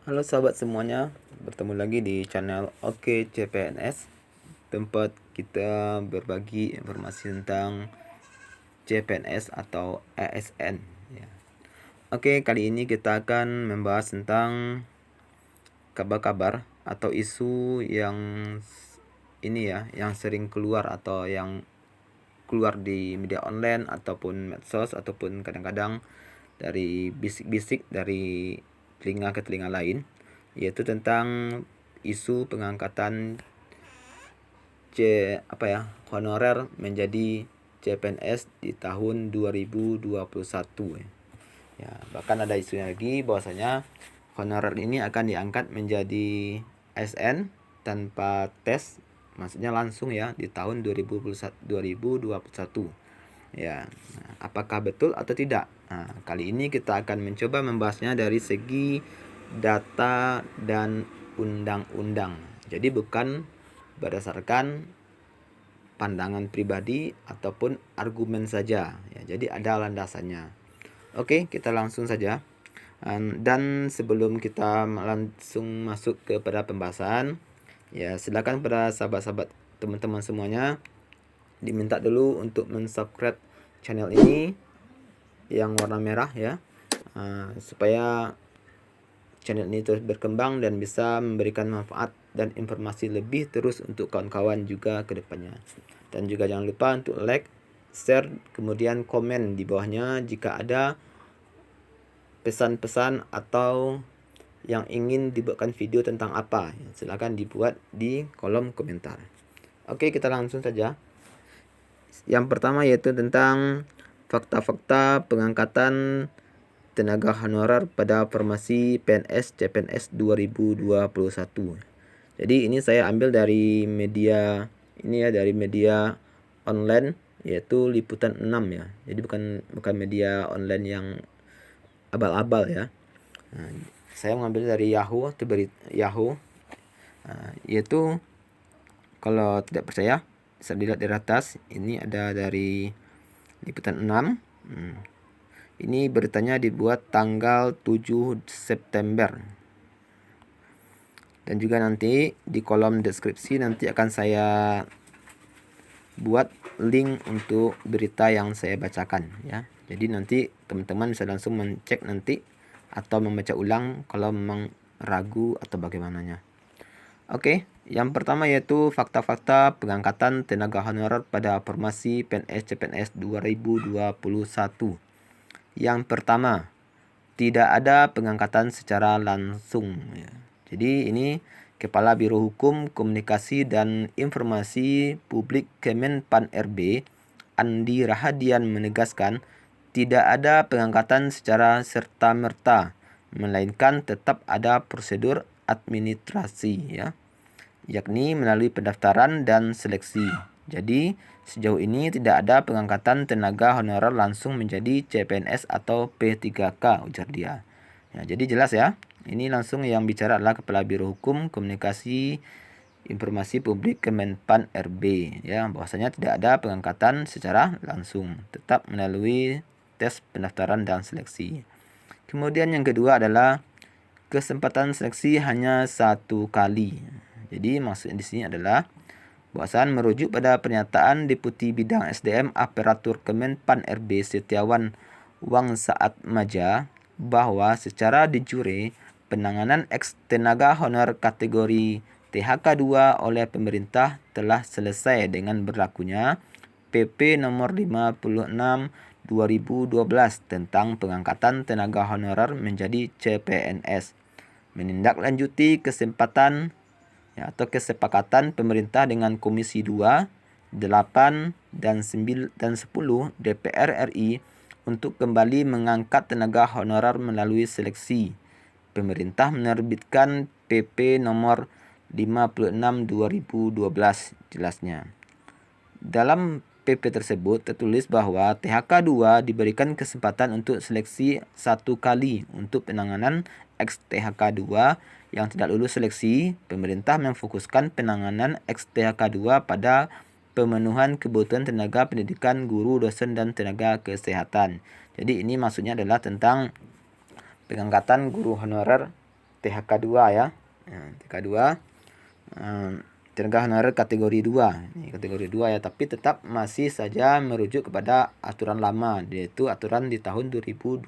Halo sahabat semuanya, bertemu lagi di channel Oke CPNS, tempat kita berbagi informasi tentang CPNS atau ASN. Ya. Oke, kali ini kita akan membahas tentang kabar-kabar atau isu yang ini ya, yang sering keluar atau yang keluar di media online ataupun medsos ataupun kadang-kadang dari bisik-bisik dari telinga ke telinga lain, yaitu tentang isu pengangkatan honorer menjadi CPNS di tahun 2021 ya. Ya, bahkan ada isu lagi bahwasanya honorer ini akan diangkat menjadi ASN tanpa tes, maksudnya langsung ya di tahun 2021. Ya, nah, apakah betul atau tidak? Nah, kali ini kita akan mencoba membahasnya dari segi data dan undang-undang. Jadi bukan berdasarkan pandangan pribadi ataupun argumen saja. Ya, jadi ada landasannya. Oke, kita langsung saja. Dan sebelum kita langsung masuk kepada pembahasan, ya silakan pada sahabat-sahabat teman-teman semuanya diminta dulu untuk mensubscribe channel ini yang warna merah ya, supaya channel ini terus berkembang dan bisa memberikan manfaat dan informasi lebih terus untuk kawan-kawan juga ke depannya. Dan juga jangan lupa untuk like, share, kemudian komen di bawahnya jika ada pesan-pesan atau yang ingin dibuatkan video tentang apa. Silakan dibuat di kolom komentar. Oke, kita langsung saja. Yang pertama yaitu tentang fakta-fakta pengangkatan tenaga honorer pada formasi PNS CPNS 2021. Jadi ini saya ambil dari media ini ya, dari media online yaitu Liputan 6 ya. Jadi bukan media online yang abal-abal ya. Nah, saya mengambil dari Yahoo atau Yahoo. Yaitu kalau tidak percaya bisa dilihat di atas, ini ada dari Liputan 6. Ini beritanya dibuat tanggal 7 September. Dan juga nanti di kolom deskripsi nanti akan saya buat link untuk berita yang saya bacakan ya. Jadi nanti teman-teman bisa langsung mencek nanti atau membaca ulang kalau memang ragu atau bagaimananya. Oke, yang pertama yaitu fakta-fakta pengangkatan tenaga honorer pada formasi PNS CPNS 2021. Yang pertama, tidak ada pengangkatan secara langsung ya. Jadi ini Kepala Biro Hukum, Komunikasi dan Informasi Publik Kemenpan RB, Andi Rahadian menegaskan tidak ada pengangkatan secara serta-merta, melainkan tetap ada prosedur administrasi ya, yakni melalui pendaftaran dan seleksi. Jadi sejauh ini tidak ada pengangkatan tenaga honorer langsung menjadi CPNS atau P3K, ujar dia. Ya, jadi jelas ya. Ini langsung yang bicara adalah Kepala Biro Hukum, Komunikasi, Informasi Publik Kemenpan RB ya, bahwasanya tidak ada pengangkatan secara langsung, tetap melalui tes pendaftaran dan seleksi. Kemudian yang kedua adalah kesempatan seleksi hanya 1 kali. Jadi maksud di sini adalah bahwasan merujuk pada pernyataan Deputi Bidang SDM Aparatur Kemenpan RB Setiawan Wangsaat Maja bahwa secara de jure penanganan eks tenaga honor kategori THK 2 oleh pemerintah telah selesai dengan berlakunya PP nomor 56 2012 tentang pengangkatan tenaga honorer menjadi CPNS. Menindaklanjuti kesempatan atau kesepakatan pemerintah dengan Komisi 2, 8, dan 10 DPR RI untuk kembali mengangkat tenaga honorer melalui seleksi. Pemerintah menerbitkan PP nomor 56 2012 jelasnya. Dalam PP tersebut tertulis bahwa THK 2 diberikan kesempatan untuk seleksi 1 kali untuk penanganan eks THK 2 yang tidak lulus seleksi. Pemerintah memfokuskan penanganan eks THK 2 pada pemenuhan kebutuhan tenaga pendidikan, guru, dosen, dan tenaga kesehatan. Jadi ini maksudnya adalah tentang pengangkatan guru honorer THK 2 ya. THK 2 tenaga honorer kategori 2. Ini kategori 2 ya, tapi tetap masih saja merujuk kepada aturan lama, yaitu aturan di tahun 2012.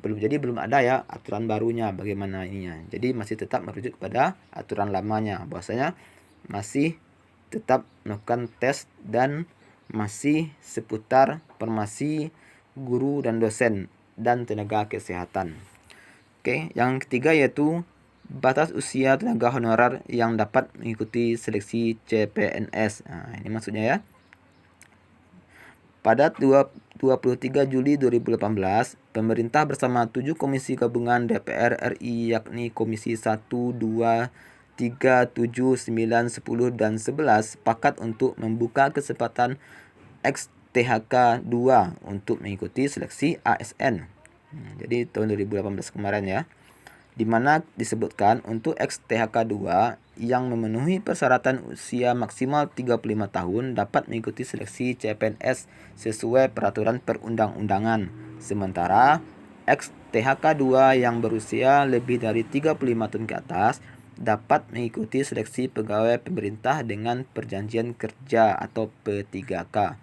Belum ada ya aturan barunya bagaimana ininya. Jadi masih tetap merujuk kepada aturan lamanya. Bahwasanya masih tetap melakukan tes dan masih seputar formasi guru dan dosen dan tenaga kesehatan. Oke, yang ketiga yaitu batas usia tenaga honorer yang dapat mengikuti seleksi CPNS. Nah, ini maksudnya ya. Pada 23 Juli 2018, pemerintah bersama 7 komisi gabungan DPR RI yakni Komisi 1, 2, 3, 7, 9, 10, dan 11 sepakat untuk membuka kesempatan ex-THK 2 untuk mengikuti seleksi ASN. Jadi tahun 2018 kemarin ya. Di mana disebutkan untuk ex-THK 2 yang memenuhi persyaratan usia maksimal 35 tahun dapat mengikuti seleksi CPNS sesuai peraturan perundang-undangan. Sementara ex-THK 2 yang berusia lebih dari 35 tahun ke atas dapat mengikuti seleksi pegawai pemerintah dengan perjanjian kerja atau P3K.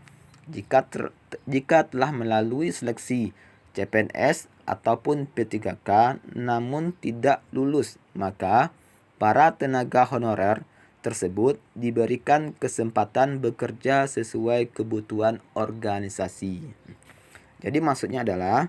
Jika telah melalui seleksi CPNS ataupun P3K namun tidak lulus, maka para tenaga honorer tersebut diberikan kesempatan bekerja sesuai kebutuhan organisasi. Jadi maksudnya adalah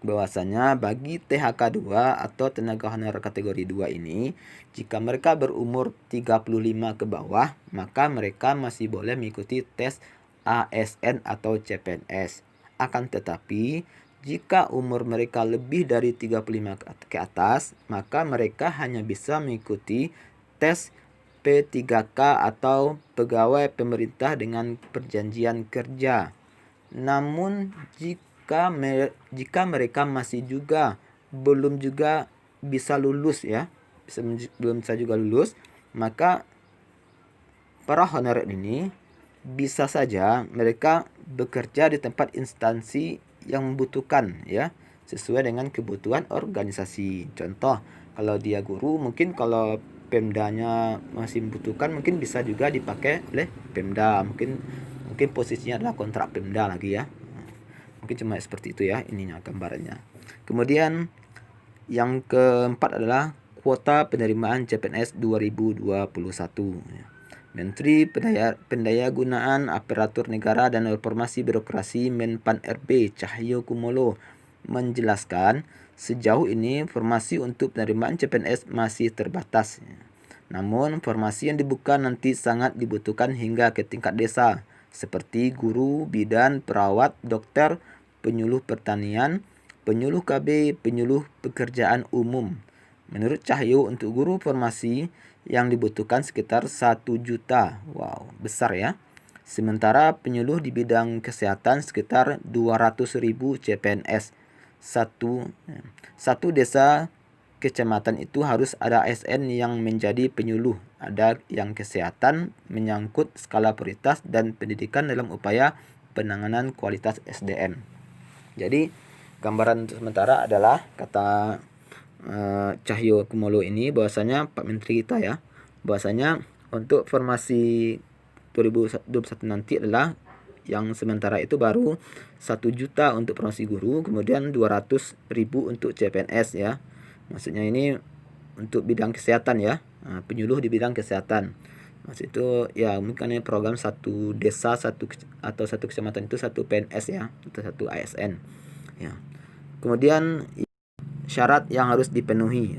bahwasanya bagi THK 2 atau tenaga honorer kategori 2 ini, jika mereka berumur 35 ke bawah, maka mereka masih boleh mengikuti tes ASN atau CPNS. Akan tetapi jika umur mereka lebih dari 35 ke atas, maka mereka hanya bisa mengikuti tes P3K atau pegawai pemerintah dengan perjanjian kerja. Namun jika mereka masih juga belum juga bisa lulus ya, belum bisa juga lulus, maka para honorer ini bisa saja mereka bekerja di tempat instansi yang membutuhkan ya, sesuai dengan kebutuhan organisasi. Contoh, kalau dia guru, mungkin kalau Pemdanya masih membutuhkan, mungkin bisa juga dipakai oleh Pemda. Mungkin posisinya adalah kontrak Pemda lagi ya. Mungkin cuma seperti itu ya ininya gambarannya. Kemudian yang keempat adalah kuota penerimaan CPNS 2021. Menteri Pendayagunaan Aparatur Negara dan Reformasi Birokrasi Menpan RB Cahyokumolo menjelaskan sejauh ini formasi untuk penerimaan CPNS masih terbatas. Namun formasi yang dibuka nanti sangat dibutuhkan hingga ke tingkat desa seperti guru, bidan, perawat, dokter, penyuluh pertanian, penyuluh KB, penyuluh pekerjaan umum. Menurut Cahyo, untuk guru formasi yang dibutuhkan sekitar 1 juta. Wow, besar ya. Sementara penyuluh di bidang kesehatan sekitar 200.000 CPNS. Satu desa kecamatan itu harus ada ASN yang menjadi penyuluh. Ada yang kesehatan menyangkut skala prioritas dan pendidikan dalam upaya penanganan kualitas SDM. Jadi gambaran sementara adalah kata Cahyokumolo ini bahwasanya Pak Menteri kita ya, bahwasanya untuk formasi 2021 nanti adalah yang sementara itu baru 1 juta untuk formasi guru, kemudian 200.000 untuk CPNS ya. Maksudnya ini untuk bidang kesehatan ya, penyuluh di bidang kesehatan. Maksud itu ya mungkin program satu desa satu kecamatan itu satu PNS ya, atau satu ASN ya. Kemudian syarat yang harus dipenuhi.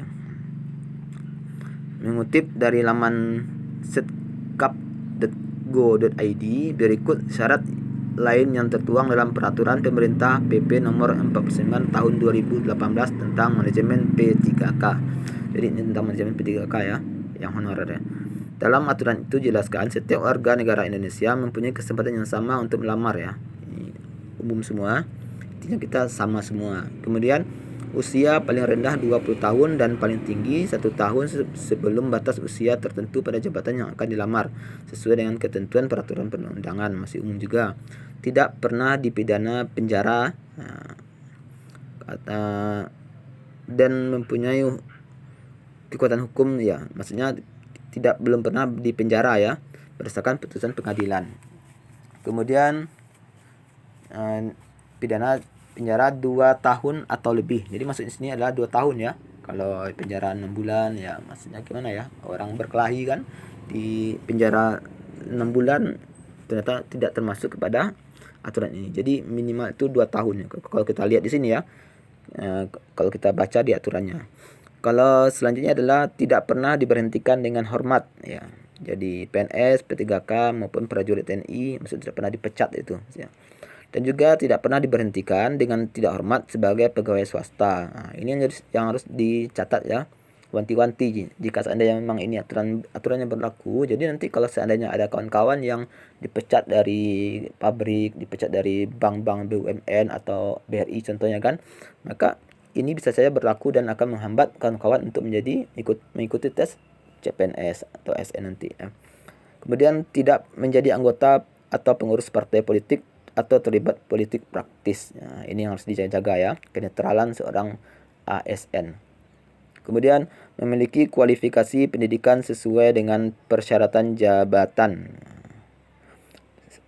Mengutip dari laman setkap.go.id, berikut syarat lain yang tertuang dalam peraturan pemerintah PP nomor 49 tahun 2018 tentang manajemen P3K. Jadi ini tentang manajemen P3K ya, yang honorer ya. Dalam aturan itu jelaskan setiap warga negara Indonesia mempunyai kesempatan yang sama untuk melamar ya. Ini umum semua. Intinya kita sama semua. Kemudian usia paling rendah 20 tahun dan paling tinggi 1 tahun sebelum batas usia tertentu pada jabatan yang akan dilamar sesuai dengan ketentuan peraturan perundangan. Masih umum juga. Tidak pernah dipidana penjara dan mempunyai kekuatan hukum ya, maksudnya belum pernah dipenjara ya berdasarkan putusan pengadilan. Kemudian pidana penjara 2 tahun atau lebih. Jadi maksudnya sini adalah 2 tahun ya. Kalau penjara 6 bulan ya maksudnya gimana ya? Orang berkelahi kan di penjara 6 bulan ternyata tidak termasuk kepada aturan ini. Jadi minimal itu 2 tahun ya. Kalau kita lihat di sini ya. Kalau kita baca di aturannya. Kalau selanjutnya adalah tidak pernah diberhentikan dengan hormat ya. Jadi PNS, P3K maupun prajurit TNI maksudnya tidak pernah dipecat itu ya. Dan juga tidak pernah diberhentikan dengan tidak hormat sebagai pegawai swasta. Nah, ini yang harus dicatat ya, wanti-wanti jika seandainya memang ini aturannya berlaku. Jadi nanti kalau seandainya ada kawan-kawan yang dipecat dari pabrik, dipecat dari bank-bank BUMN atau BRI contohnya kan, maka ini bisa saja berlaku dan akan menghambat kawan-kawan untuk mengikuti tes CPNS atau SN nanti ya. Kemudian tidak menjadi anggota atau pengurus partai politik atau terlibat politik praktis. Nah, ini yang harus dijaga ya, kenetralan seorang ASN. Kemudian memiliki kualifikasi pendidikan sesuai dengan persyaratan jabatan.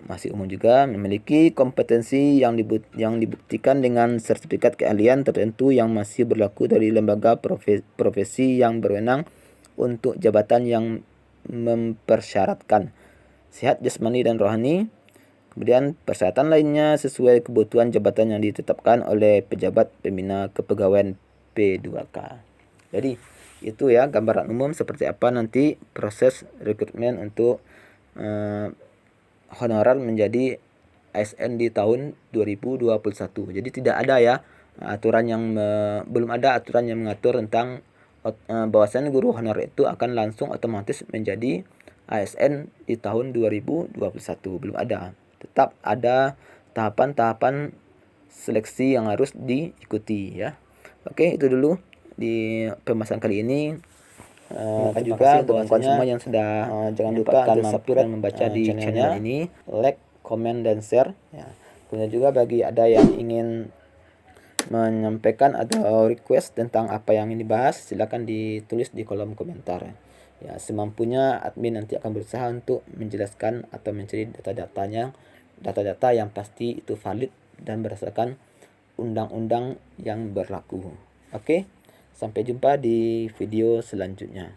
Masih umum juga, memiliki kompetensi yang dibuktikan dengan sertifikat keahlian tertentu yang masih berlaku dari lembaga profesi yang berwenang untuk jabatan yang mempersyaratkan sehat jasmani dan rohani. Kemudian persyaratan lainnya sesuai kebutuhan jabatan yang ditetapkan oleh pejabat pembina kepegawaian P2K. Jadi itu ya gambaran umum seperti apa nanti proses rekrutmen untuk honorer menjadi ASN di tahun 2021. Jadi tidak ada ya aturan yang belum ada aturan yang mengatur tentang bahwasanya guru honorer itu akan langsung otomatis menjadi ASN di tahun 2021. Belum ada. Tetap ada tahapan-tahapan seleksi yang harus diikuti ya. Oke, itu dulu di pembahasan kali ini. Terima kasih untuk kawan semua yang sudah jangan lupa untuk subscribe dan membaca di channel ini, like, komen, dan share ya. Kemudian juga bagi ada yang ingin menyampaikan atau request tentang apa yang ini dibahas, silakan ditulis di kolom komentar ya. Semampunya admin nanti akan berusaha untuk menjelaskan atau mencari data-data yang pasti itu valid dan berdasarkan undang-undang yang berlaku. Oke, sampai jumpa di video selanjutnya.